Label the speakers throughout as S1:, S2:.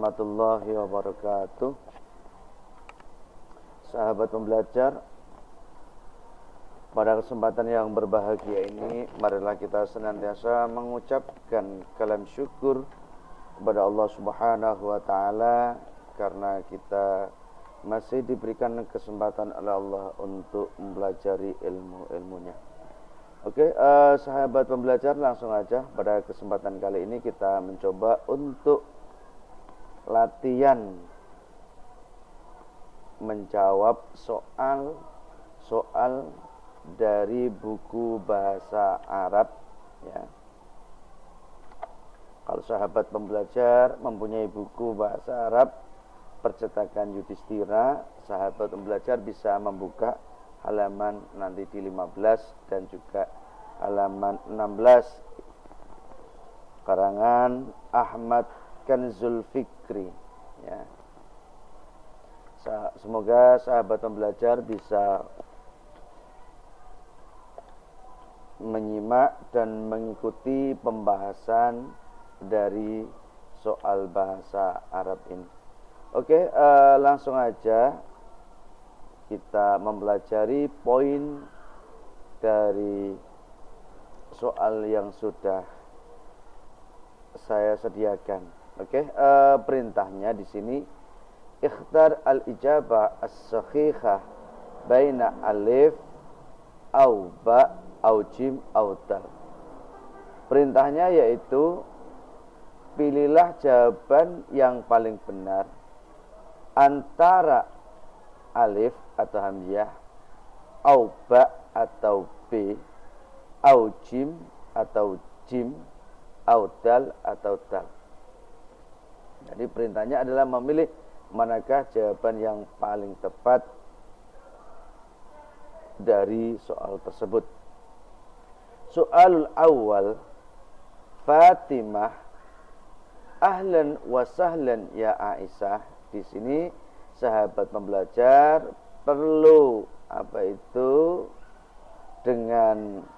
S1: warahmatullahi wabarakatuh. Sahabat pembelajar, pada kesempatan yang berbahagia ini, marilah kita senantiasa mengucapkan kalam syukur kepada Allah Subhanahu wa taala karena kita masih diberikan kesempatan oleh Allah untuk mempelajari ilmu-ilmunya. Oke, sahabat pembelajar, langsung aja pada kesempatan kali ini kita mencoba untuk latihan menjawab soal dari buku bahasa Arab, ya. Kalau sahabat pembelajar mempunyai buku bahasa Arab percetakan Yudhistira, sahabat pembelajar bisa membuka halaman nanti di 15 dan juga halaman 16 karangan Ahmad Kanzul Fikri, ya. Semoga sahabat pembelajar bisa menyimak dan mengikuti pembahasan dari soal bahasa Arab ini. Oke, langsung aja kita mempelajari poin dari soal yang sudah saya sediakan. Oke, perintahnya di sini ikhtar al-ijabah as-sahiha baina alif au ba au jim au dal. Perintahnya yaitu pilihlah jawaban yang paling benar antara alif atau hamzah, au ba atau b, au jim atau jim, au dal atau dal. Jadi perintahnya adalah memilih manakah jawaban yang paling tepat dari soal tersebut. Soalul awal, Fatimah, ahlan wa sahlan ya Aisyah. Di sini sahabat pembelajar perlu dengan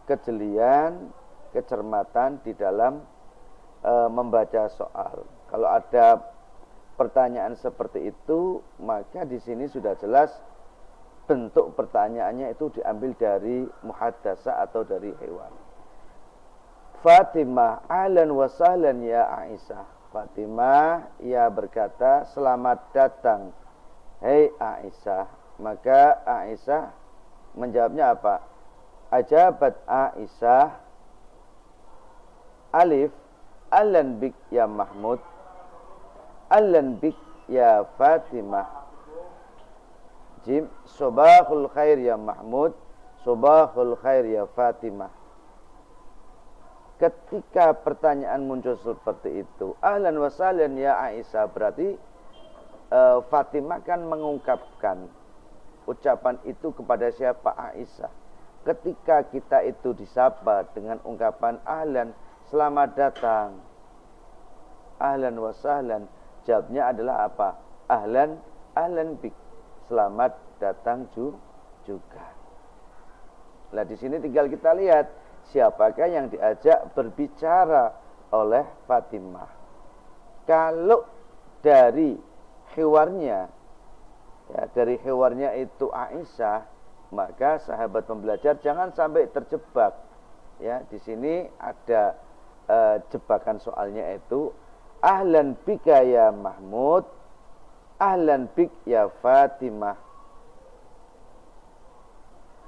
S1: kejelian, kecermatan di dalam membaca soal. Kalau ada pertanyaan seperti itu, maka di sini sudah jelas bentuk pertanyaannya itu diambil dari muhaddatsa atau dari hewan. Fatimah, ahlan wa sahlan ya Aisyah. Fatimah, ia berkata, selamat datang, hei Aisyah. Maka Aisyah menjawabnya apa? Ajabat Aisyah, alif, ahlan bik ya Mahmud, ahlan bik ya Fatimah, jim, sobahul khair ya Mahmud, sobahul khair ya Fatimah. Ketika pertanyaan muncul seperti itu, ahlan wa sahlan ya Aisyah, berarti Fatimah kan mengungkapkan ucapan itu kepada siapa? Aisyah. Ketika kita itu disapa dengan ungkapan ahlan, selamat datang, ahlan wa sahlan, jawabnya adalah apa? Ahlan, ahlan bik, selamat datang juga. Nah, di sini tinggal kita lihat siapakah yang diajak berbicara oleh Fatimah. Kalau dari hiwarnya, ya, dari hiwarnya itu Aisyah, maka sahabat pembelajar jangan sampai terjebak. Ya, di sini ada jebakan soalnya itu ahlan bika ya Mahmud, ahlan bik ya Fatimah.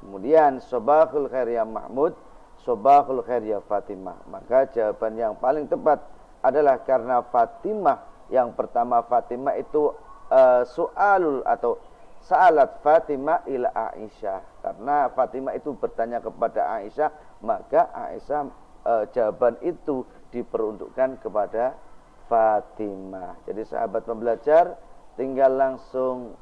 S1: Kemudian sobahul khair ya Mahmud, sobahul khair ya Fatimah. Maka jawaban yang paling tepat adalah karena Fatimah, yang pertama Fatimah itu soalul atau sa'alat Fatimah ila Aisyah. Karena Fatimah itu bertanya kepada Aisyah, maka Aisyah jawaban itu diperuntukkan kepada Fatimah. Jadi sahabat pembelajar tinggal langsung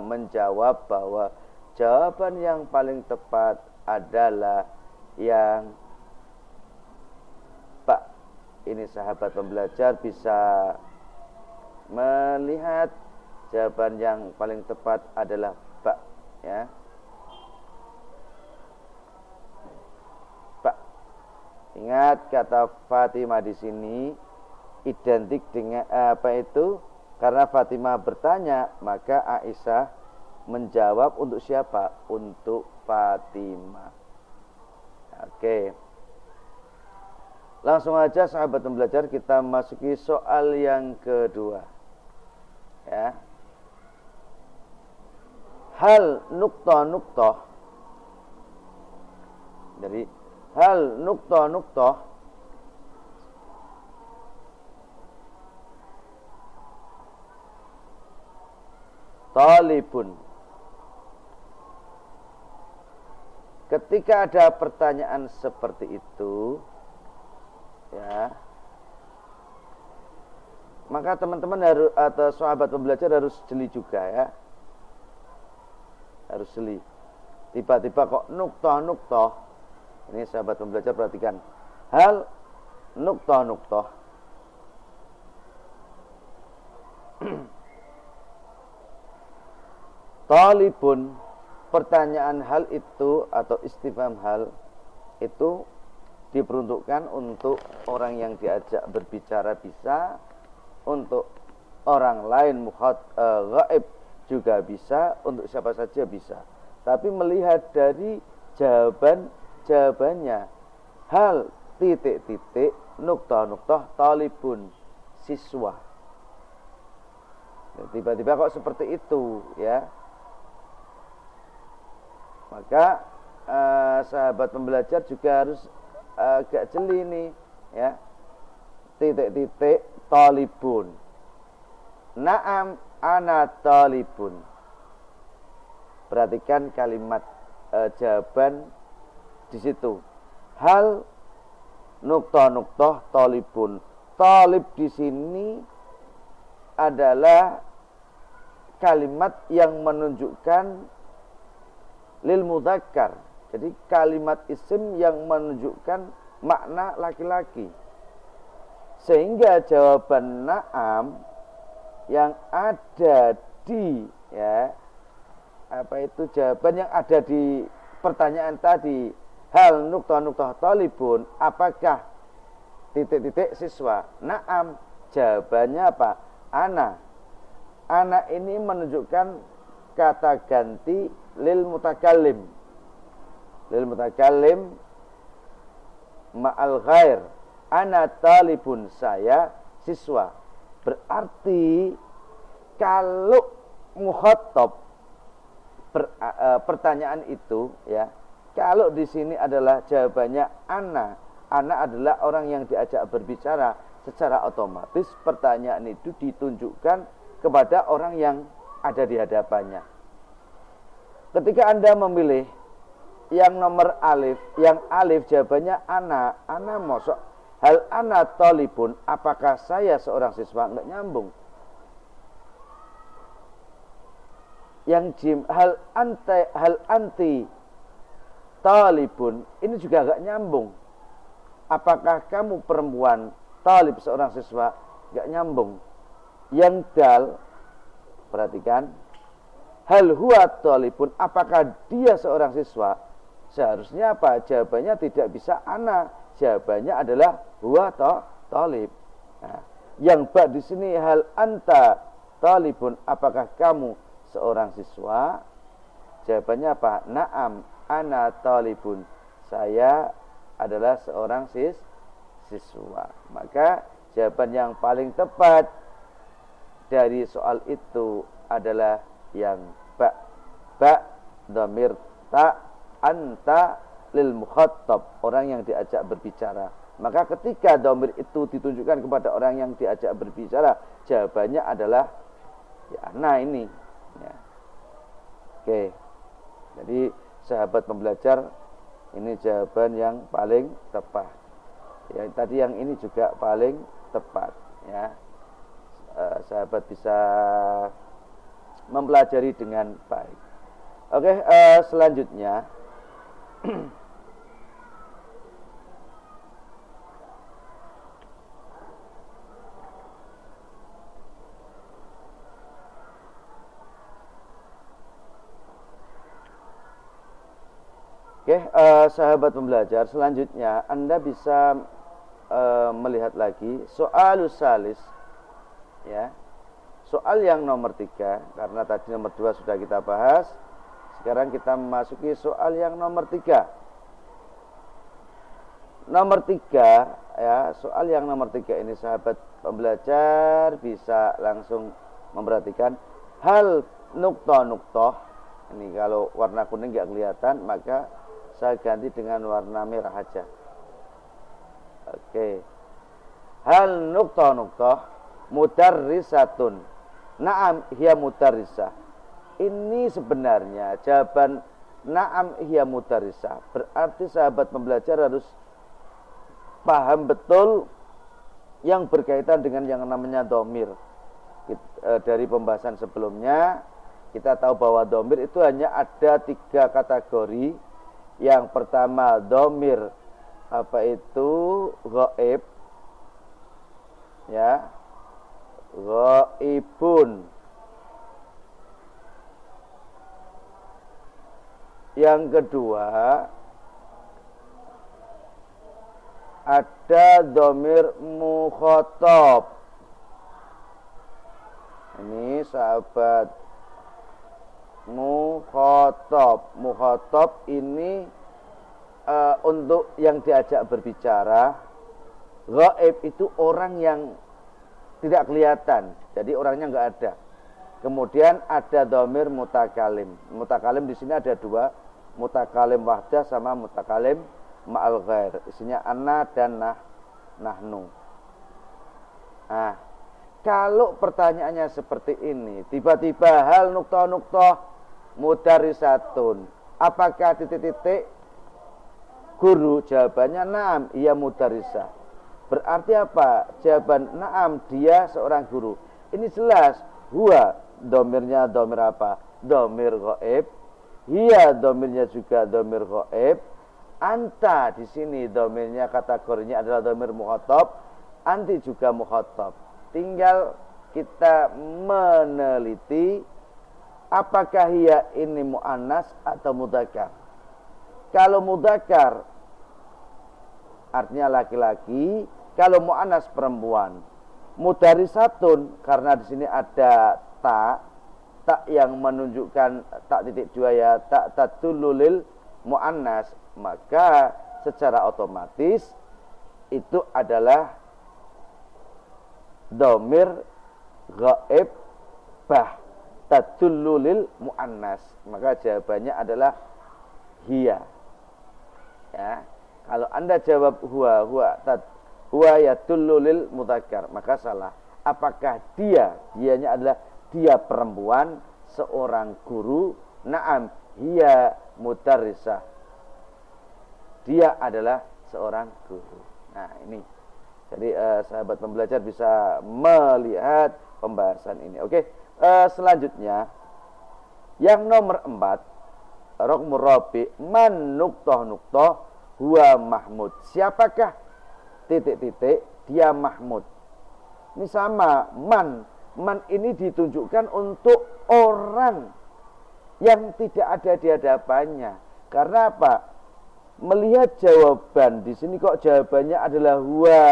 S1: menjawab bahwa jawaban yang paling tepat adalah yang Pak. Ini sahabat pembelajar bisa melihat jawaban yang paling tepat adalah Pak, ya. Pak. Ingat kata Fatimah di sini identik dengan apa itu? Karena Fatimah bertanya, maka Aisyah menjawab untuk siapa? Untuk Fatimah. Oke. Langsung aja sahabat pembelajar, kita masuki soal yang kedua. Ya. Hal nuktoh. Jadi hal nuktoh talibun. Ketika ada pertanyaan seperti itu, ya, maka teman-teman harus, atau sahabat pembelajar harus jeli juga, ya, harus jeli. Tiba-tiba kok nuktoh. Ini sahabat pembelajar perhatikan. Hal nuktoh. Talibun, pertanyaan hal itu atau istifham hal itu diperuntukkan untuk orang yang diajak berbicara bisa, untuk orang lain gaib juga bisa, untuk siapa saja bisa. Tapi melihat dari jawabannya, hal titik nuktoh talibun, siswa. Tiba-tiba kok seperti itu, ya. Maka sahabat pembelajar juga harus agak jeli nih, ya. Titik talibun. Naam ana talibun. Perhatikan kalimat jawaban di situ. Hal nuktoh talibun. Talib di sini adalah kalimat yang menunjukkan lil mudzakkar. Jadi kalimat isim yang menunjukkan makna laki-laki. Sehingga jawaban na'am yang ada di, ya, apa itu jawaban yang ada di pertanyaan tadi, hal nuktoh talibun, apakah titik siswa? Na'am, jawabannya apa? Ana ini menunjukkan kata ganti lil mutakallim ma'al ghair. Ana talibun, saya siswa. Berarti kalau mukhatab pertanyaan itu, ya, kalau di sini adalah jawabannya ana adalah orang yang diajak berbicara, secara otomatis pertanyaan itu ditunjukkan kepada orang yang ada di hadapannya. Ketika Anda memilih yang nomor alif, yang alif jawabannya ana mosok. Hal ana talibun, apakah saya seorang siswa? Enggak nyambung. Yang jim, hal anti talibun, ini juga enggak nyambung. Apakah kamu perempuan? Talib, seorang siswa? Enggak nyambung. Yang dal, perhatikan, hal huwa talibun, apakah dia seorang siswa? Seharusnya apa? Jawabannya tidak bisa ana. Jawabannya adalah huwa talib. Nah, yang ba di sini, hal anta talibun, apakah kamu seorang siswa? Jawabannya apa? Naam ana talibun, saya adalah seorang siswa. Maka jawaban yang paling tepat dari soal itu adalah yang ba dhamir ta anta lil mukhatab, orang yang diajak berbicara. Maka ketika dhamir itu ditunjukkan kepada orang yang diajak berbicara, jawabannya adalah ya ana ini, ya. Oke. Jadi sahabat pembelajar, ini jawaban yang paling tepat. Ya, tadi yang ini juga paling tepat, ya. Sahabat bisa mempelajari dengan baik. Oke, selanjutnya sahabat pembelajar, selanjutnya Anda bisa melihat lagi soalus salis, ya. Soal yang nomor 3, karena tadi nomor 2 sudah kita bahas. Sekarang kita memasuki soal yang nomor 3. Nomor 3, ya, soal yang nomor 3 ini sahabat pembelajar bisa langsung memperhatikan hal nuktoh-nuktoh. Ini kalau warna kuning nggak kelihatan, maka saya ganti dengan warna merah aja. Oke. Hal nuktoh-nuktoh mudarrisatun. Naam hiya mudarrisah. Ini sebenarnya jawaban naam hiya mudarrisah. Berarti sahabat pembelajar harus paham betul yang berkaitan dengan yang namanya dhamir. Dari pembahasan sebelumnya kita tahu bahwa dhamir itu hanya ada 3 kategori. Yang pertama dhamir apa itu ghaib, ya, ghaibun. Yang kedua ada dhamir mukhatab. Ini sahabat mukhatab. Mukhatab ini untuk yang diajak berbicara. Ghaib itu orang yang tidak kelihatan, jadi orangnya nggak ada. Kemudian ada dhamir mutakalim. Mutakalim di sini ada 2, mutakalim wahdah sama mutakalim ma'al ghair. Isinya ana dan nahnu. Nah, kalau pertanyaannya seperti ini, tiba-tiba hal nuktoh-nuktoh mudarrisatun, apakah titik-titik? Guru, jawabannya na'am, ia mudarrisah. Berarti apa? Jawaban na'am, dia seorang guru. Ini jelas. Huwa, domirnya domir apa? Domir ghaib. Hiya, domirnya juga domir ghaib. Anta, di sini domirnya kategorinya adalah domir mukhatab. Anti juga mukhatab. Tinggal kita meneliti apakah hiya ini mu'annas atau mudzakkar. Kalau mudzakkar artinya laki-laki, kalau mu'annas perempuan. Mudarrisatun karena di sini ada tak yang menunjukkan tak titik 2, ya, tak tadulul mu'annas, maka secara otomatis itu adalah dhamir ghaib bah tadulul mu'annas, maka jawabannya adalah hiya. Ya, kalau Anda jawab huwa yadullu lil mudzakkar, maka salah. Apakah dianya adalah dia perempuan, seorang guru? Naam, hiya mudarrisah. Dia adalah seorang guru. Nah, ini. Jadi sahabat pembelajar bisa melihat pembahasan ini. Oke, selanjutnya yang nomor 4, raqmur rabi, man nuktoh huwa mahmud. Siapakah titik-titik dia mahmud? Ini sama, man ini ditunjukkan untuk orang yang tidak ada di hadapannya. Karena apa? Melihat jawaban di sini kok jawabannya adalah huwa.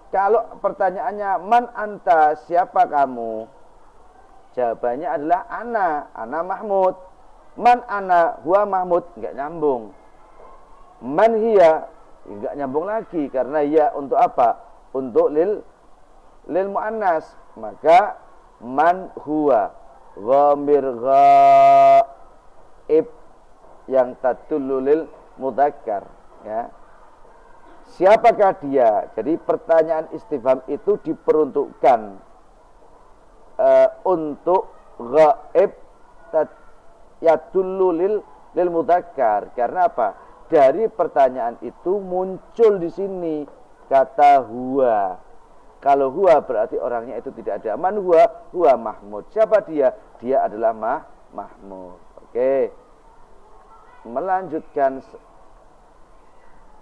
S1: Kalau pertanyaannya man anta, siapa kamu? Jawabannya adalah ana Mahmud. Man ana huwa Mahmud, enggak nyambung. Man hiya, enggak nyambung lagi karena ya untuk apa? Untuk lil muannas. Maka man huwa dhamir ghaib yang tadullu lil mudzakkar, ya. Siapakah dia? Jadi pertanyaan istifham itu diperuntukkan untuk ghaib yadullu lil mudzakkar. Karena apa? Dari pertanyaan itu muncul di sini kata huwa. Kalau huwa berarti orangnya itu tidak ada. Man huwa Mahmud. Siapa dia? Dia adalah Mahmud. Oke. Melanjutkan,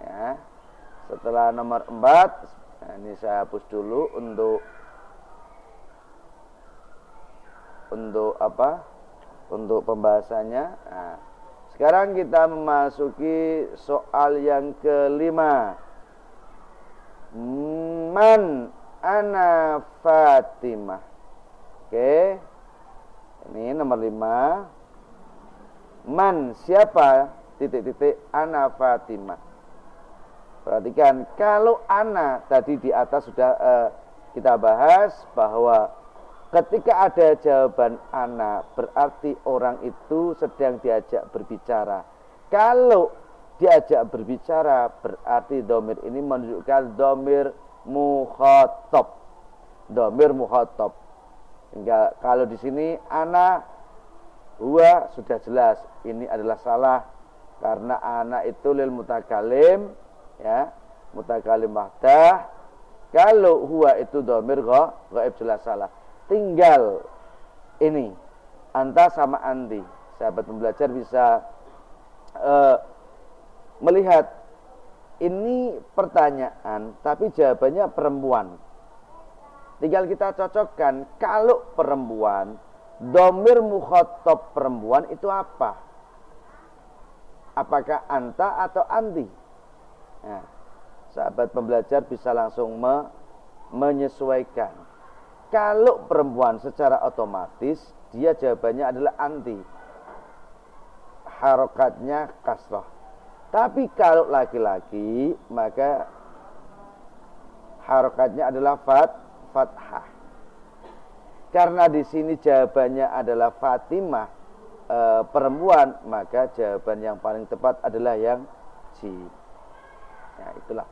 S1: ya. Setelah nomor 4, nah ini saya hapus dulu untuk apa? Untuk pembahasannya. Nah, Sekarang kita memasuki soal yang kelima. Man ana Fatimah. Oke. Ini nomor 5. Man, siapa titik-titik ana Fatimah. Perhatikan, kalau ana tadi di atas sudah kita bahas bahwa ketika ada jawaban ana berarti orang itu sedang diajak berbicara. Kalau diajak berbicara berarti domir ini menunjukkan domir mukhatab. Domir mukhatab. Hingga kalau di sini ana huwa sudah jelas ini adalah salah karena ana itu lil mutakalim, ya, mutakalim wahdah. Kalau huwa itu domir ghaib jelas salah. Tinggal ini anta sama anti. Sahabat pembelajar bisa melihat ini pertanyaan tapi jawabannya perempuan. Tinggal kita cocokkan, kalau perempuan domir mukhatab perempuan itu apa? Apakah anta atau anti? Nah, sahabat pembelajar bisa langsung menyesuaikan. Kalau perempuan secara otomatis dia jawabannya adalah anti. Harokatnya kasrah. Tapi kalau laki-laki maka harokatnya adalah fathah. Karena di sini jawabannya adalah Fatimah perempuan, maka jawaban yang paling tepat adalah yang C. Ya, itulah.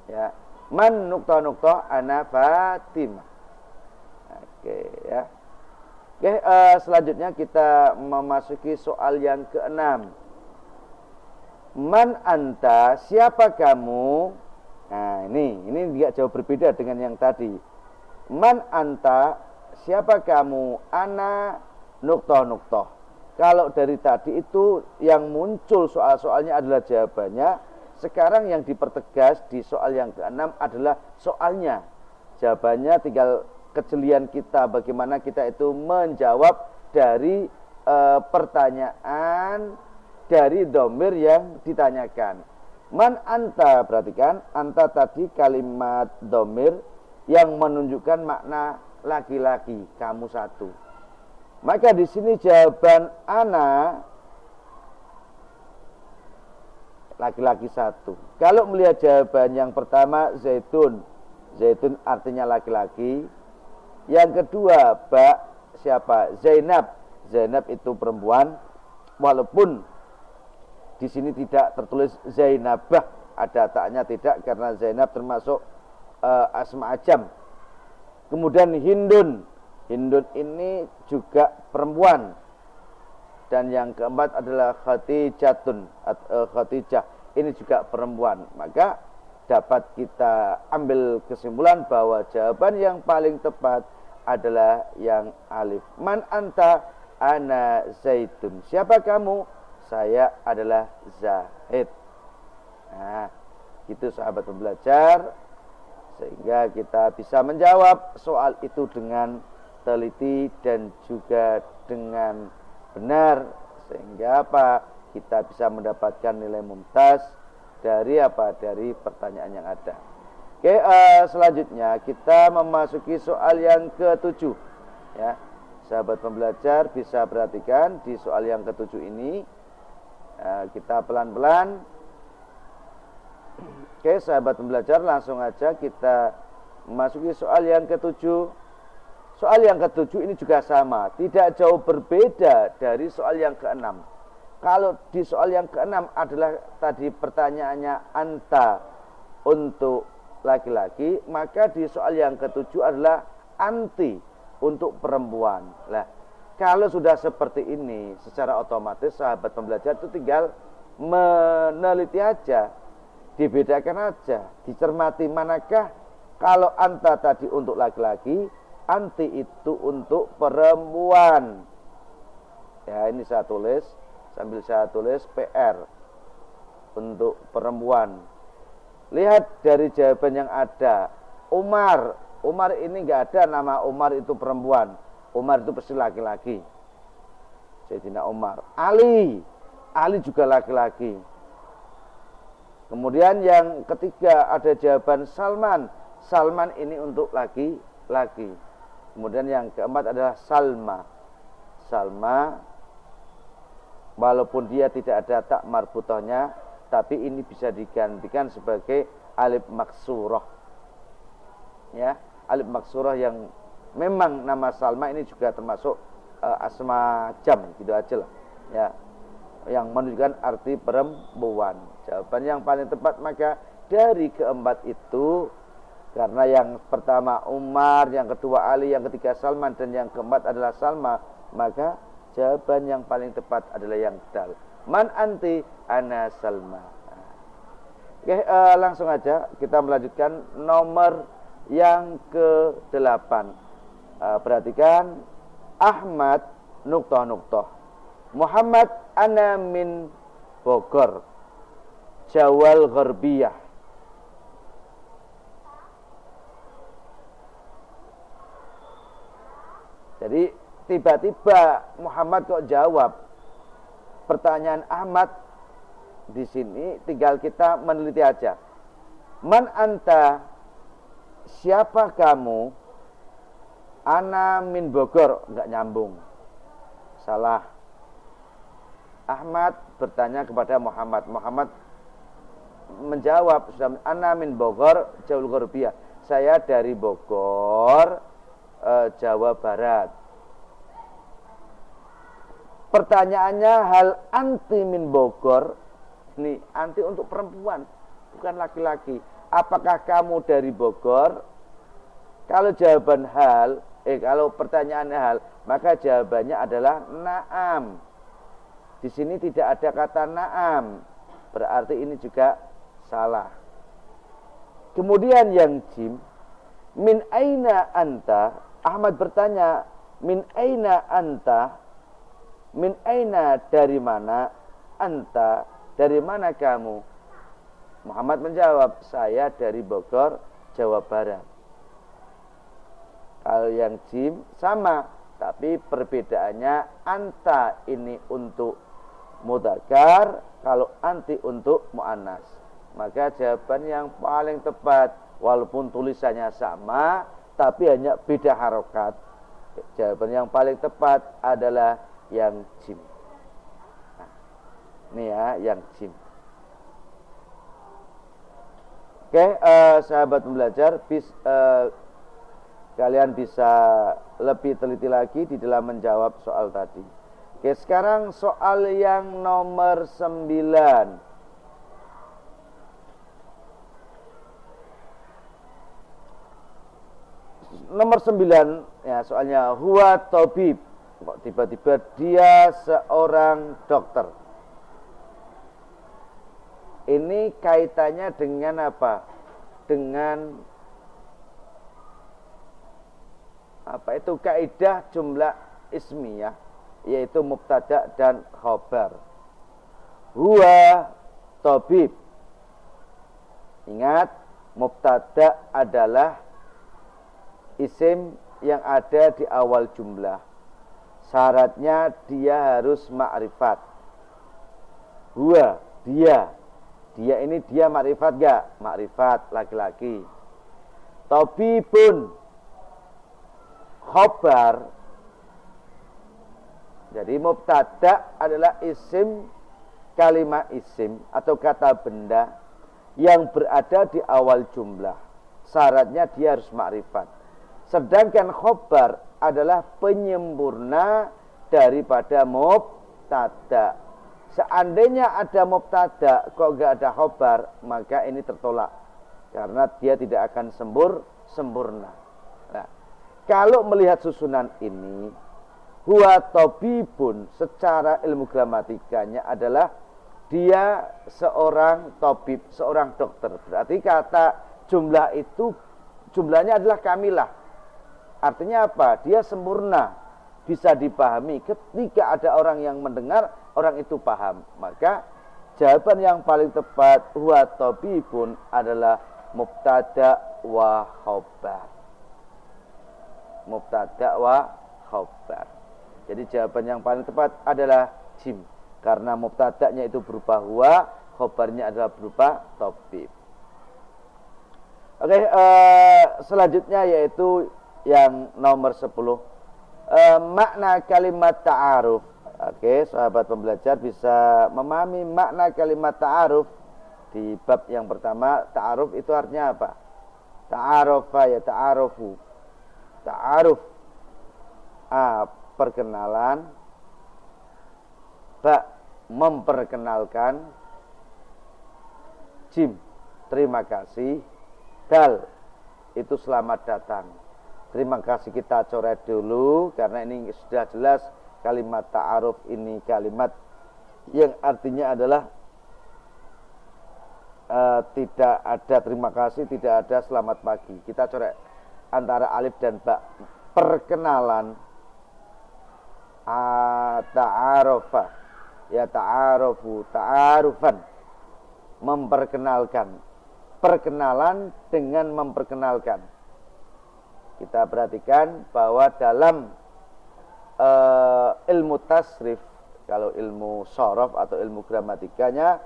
S1: Ya. Man nukta ana Fatimah. Oke, ya. Oke, selanjutnya kita memasuki soal yang ke-6. Man anta, siapa kamu? Nah, ini juga jauh berbeda dengan yang tadi. Man anta, siapa kamu? Ana nukta. Kalau dari tadi itu yang muncul soal-soalnya adalah jawabannya. Sekarang yang dipertegas di soal yang ke-6 adalah soalnya. Jawabannya tinggal kejelian kita bagaimana kita itu menjawab dari pertanyaan dari domir yang ditanyakan. Man anta, perhatikan, anta tadi kalimat domir yang menunjukkan makna laki-laki, kamu satu. Maka di sini jawaban ana laki-laki satu. Kalau melihat jawaban yang pertama Zaitun, Zaitun artinya laki-laki. Yang kedua siapa? Zainab, Zainab itu perempuan. Walaupun di sini tidak tertulis Zainabah, ada taknya tidak karena Zainab termasuk asma ajam. Kemudian Hindun, Hindun ini juga perempuan. Dan yang keempat adalah Khadijatun, Khadijah, ini juga perempuan. Maka dapat kita ambil kesimpulan bahwa jawaban yang paling tepat adalah yang alif. Man anta, ana Zaitun. Siapa kamu? Saya adalah Zahid. Nah, itu sahabat pembelajar, sehingga kita bisa menjawab soal itu dengan teliti dan juga dengan benar, sehingga apa? Kita bisa mendapatkan nilai mumtaz dari apa? Dari pertanyaan yang ada. Oke, selanjutnya kita memasuki soal yang ke-7. Ya, sahabat pembelajar bisa perhatikan di soal yang ke-7 ini. Kita pelan-pelan. Oke, sahabat pembelajar, langsung aja kita memasuki soal yang ke-7. Soal yang ke-7 ini juga sama, tidak jauh berbeda dari soal yang ke-6. Kalau di soal yang ke-6 adalah tadi pertanyaannya anta untuk laki-laki, maka di soal yang ke-7 adalah anti untuk perempuan. Nah, kalau sudah seperti ini, secara otomatis sahabat pembelajar itu tinggal meneliti aja, dibedakan aja, dicermati manakah kalau anta tadi untuk laki-laki, anti itu untuk perempuan. Ya, ini saya tulis, sambil saya tulis PR untuk perempuan. Lihat dari jawaban yang ada. Umar, Umar ini enggak ada nama Umar itu perempuan. Umar itu pasti laki-laki. Sayyidina Umar. Ali, Ali juga laki-laki. Kemudian yang ketiga ada jawaban Salman. Salman ini untuk laki-laki. Kemudian yang keempat adalah Salma. Salma, walaupun dia tidak ada tak marbutohnya, tapi ini bisa digantikan sebagai alif maksurah. Ya, alif maksurah yang memang nama Salma ini juga termasuk asma jam, gitu aja lah. Ya, yang menunjukkan arti perempuan. Jawaban yang paling tepat maka dari keempat itu, karena yang pertama Umar, yang kedua Ali, yang ketiga Salman, dan yang keempat adalah Salma, maka jawaban yang paling tepat adalah yang dal. Man anti? Ana Salma. Oke, langsung aja kita melanjutkan nomor yang ke-8. Perhatikan, Ahmad nuktoh. Muhammad ana min Bogor, Jawal Gharbiyah. Jadi tiba-tiba Muhammad kok jawab pertanyaan Ahmad. Di sini tinggal kita meneliti aja. Man anta? Siapa kamu? Ana min Bogor, enggak nyambung. Salah. Ahmad bertanya kepada Muhammad. Muhammad menjawab, ana min Bogor, Jawal Gharbiyah. Saya dari Bogor, Jawa Barat. Pertanyaannya, hal anti min Bogor. Ini anti untuk perempuan, bukan laki-laki. Apakah kamu dari Bogor? Kalau jawaban hal, kalau pertanyaannya hal, maka jawabannya adalah na'am. Di sini tidak ada kata na'am, berarti ini juga salah. Kemudian yang jim, min aina anta? Ahmad bertanya, min aina anta? Min aina, dari mana? Anta, dari mana kamu? Muhammad menjawab, saya dari Bogor, Jawa Barat. Kalau yang jim sama, tapi perbedaannya anta ini untuk mudzakkar, kalau anti untuk muannas. Maka jawaban yang paling tepat, walaupun tulisannya sama, tapi hanya beda harokat, jawaban yang paling tepat adalah yang jim. Nah, ini ya, yang jim. Oke, sahabat pembelajar, kalian bisa lebih teliti lagi di dalam menjawab soal tadi. Oke, sekarang soal yang nomor 9. Nomor 9, ya, soalnya huwa tabib. Kok tiba-tiba dia seorang dokter? Ini kaitannya dengan apa? Dengan apa itu kaidah jumlah ismiyah, yaitu mubtada dan khobar. Huwa tabib. Ingat, mubtada adalah isim yang ada di awal jumlah. Syaratnya dia harus ma'rifat. Huwa, dia. Dia ini dia ma'rifat gak? Ma'rifat, laki-laki. Tabibun, khobar. Jadi mubtada adalah isim, kalimat isim atau kata benda yang berada di awal jumlah. Syaratnya dia harus ma'rifat. Sedangkan khobar adalah penyempurna daripada mubtada. Seandainya ada mubtada kok enggak ada khobar, maka ini tertolak karena dia tidak akan sempurna. Nah, kalau melihat susunan ini, huwa tabibun secara ilmu gramatikanya adalah dia seorang tabib, seorang dokter. Berarti kata jumlah itu jumlahnya adalah kamilah. Artinya apa? Dia sempurna, bisa dipahami. Ketika ada orang yang mendengar, orang itu paham. Maka jawaban yang paling tepat huwa tabibun adalah mubtada wa khobar. Mubtada wa khobar. Jadi jawaban yang paling tepat adalah jim. Karena mubtada'nya itu berupa huwa, khobarnya adalah berupa tabib. Oke, selanjutnya yaitu yang nomor 10. Makna kalimat ta'aruf. Oke, sahabat pembelajar bisa memahami makna kalimat ta'aruf. Di bab yang pertama, ta'aruf itu artinya apa? Ta'arofa ya ta'arofu. Ta'aruf. A. Perkenalan. B. Memperkenalkan. Jim. Terima kasih. Dal. Itu selamat datang. Terima kasih kita coret dulu karena ini sudah jelas kalimat ta'aruf ini kalimat yang artinya adalah tidak ada terima kasih, tidak ada selamat pagi. Kita coret antara alif dan ba. Perkenalan. Ta'arofa ya ta'arofu ta'arufan. Memperkenalkan. Perkenalan dengan memperkenalkan. Kita perhatikan bahwa dalam ilmu tasrif, kalau ilmu shorof atau ilmu gramatikanya,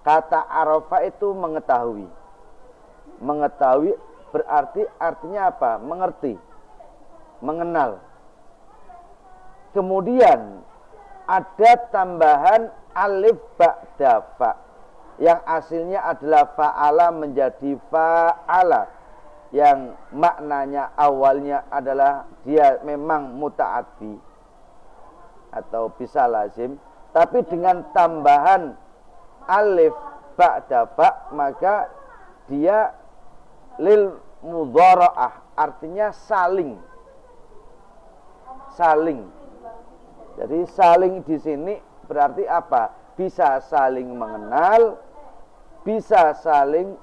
S1: kata arafa itu mengetahui. Mengetahui berarti artinya apa? Mengerti, mengenal. Kemudian ada tambahan alif ba'da fa, yang aslinya adalah fa'ala menjadi fa'ala, yang maknanya awalnya adalah dia memang muta'addi atau bisa lazim, tapi dengan tambahan alif ba'da fa maka dia lil mudhara'ah, artinya saling. Jadi saling di sini berarti apa? Bisa saling mengenal, bisa saling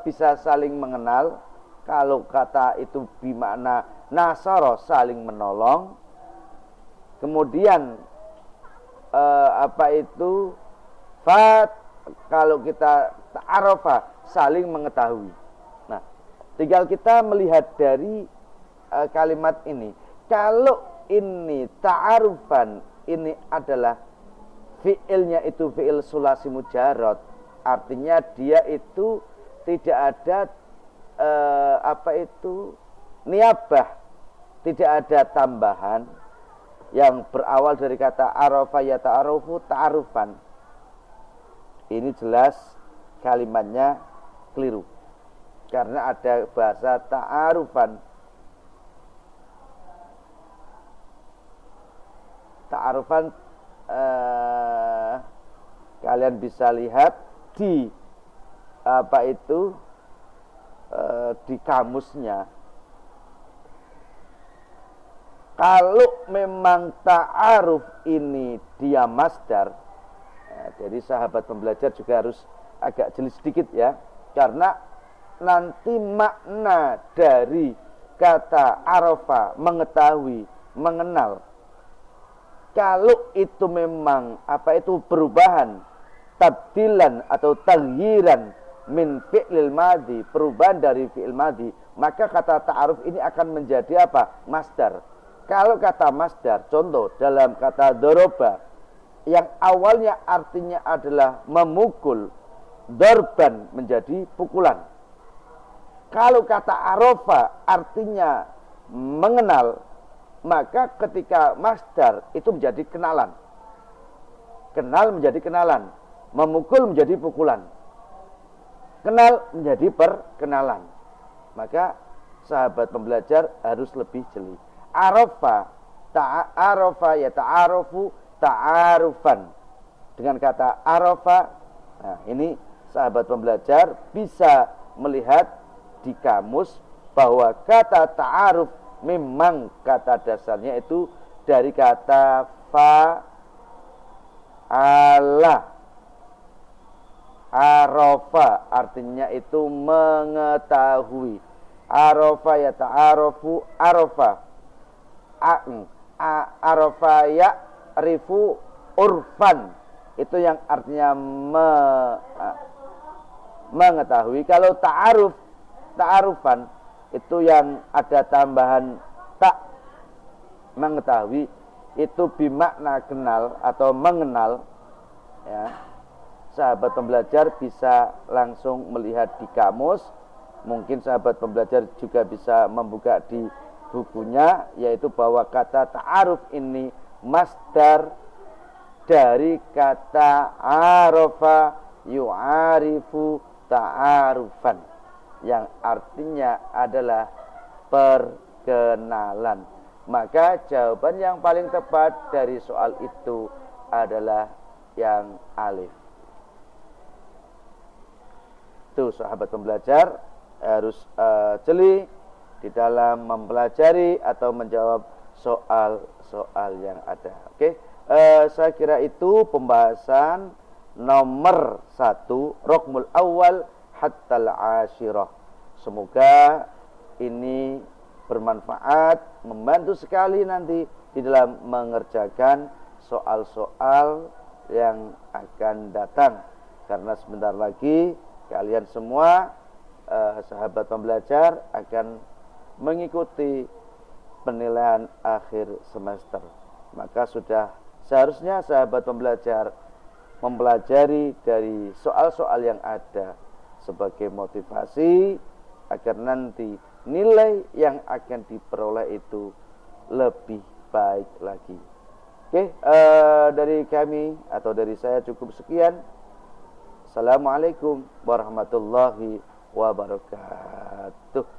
S1: bisa saling mengenal. Kalau kata itu bermakna nasara, saling menolong. Kemudian kalau kita ta'arafa, saling mengetahui. Nah, tinggal kita melihat dari kalimat ini. Kalau ini ta'arufan, ini adalah fi'ilnya itu fi'il sulasi mujarrad, artinya dia itu tidak ada niabah, tidak ada tambahan yang berawal dari kata arafa ya ta'arufu ta'arufan. Ini jelas kalimatnya keliru karena ada bahasa ta'arufan. Ta'arufan kalian bisa lihat di di kamusnya. Kalau memang ta'aruf ini dia masdar, jadi sahabat pembelajar juga harus agak jeli sedikit ya, karena nanti makna dari kata arafa, mengetahui, mengenal, kalau itu memang perubahan, tabdilan atau taghyiran min fi'lil madhi, perubahan dari fi'il madhi, maka kata ta'aruf ini akan menjadi apa? Masdar. Kalau kata masdar, contoh dalam kata doroba, yang awalnya artinya adalah memukul, dorban menjadi pukulan. Kalau kata arofa artinya mengenal, maka ketika masdar itu menjadi kenalan. Kenal menjadi kenalan, memukul menjadi pukulan, kenal menjadi perkenalan. Maka sahabat pembelajar harus lebih jeli. Arafa, ta'arofa ya ta'arofu ta'arufan. Dengan kata arafa, nah ini sahabat pembelajar bisa melihat di kamus bahwa kata ta'aruf memang kata dasarnya itu dari kata fa'ala. Arafa artinya itu mengetahui. Arafa ya ta'arofu arafa. Arafa ya rifu urfan, itu yang artinya mengetahui. Kalau ta'arufan itu yang ada tambahan tak, mengetahui, itu bimakna kenal atau mengenal, ya, sahabat pembelajar bisa langsung melihat di kamus. Mungkin sahabat pembelajar juga bisa membuka di bukunya, yaitu bahwa kata ta'aruf ini masdar dari kata arafa yu'arifu ta'arufan, yang artinya adalah perkenalan. Maka jawaban yang paling tepat dari soal itu adalah yang alif. Itu sahabat pembelajar harus jeli di dalam mempelajari atau menjawab soal-soal yang ada. Oke, saya kira itu pembahasan nomor 1, rukmul awal hatta al-ashirah. Semoga ini bermanfaat, membantu sekali nanti di dalam mengerjakan soal-soal yang akan datang. Karena sebentar lagi kalian semua sahabat pembelajar akan mengikuti penilaian akhir semester. Maka sudah seharusnya sahabat pembelajar mempelajari dari soal-soal yang ada sebagai motivasi agar nanti nilai yang akan diperoleh itu lebih baik lagi. Oke, dari kami atau dari saya cukup sekian. Assalamualaikum warahmatullahi wabarakatuh.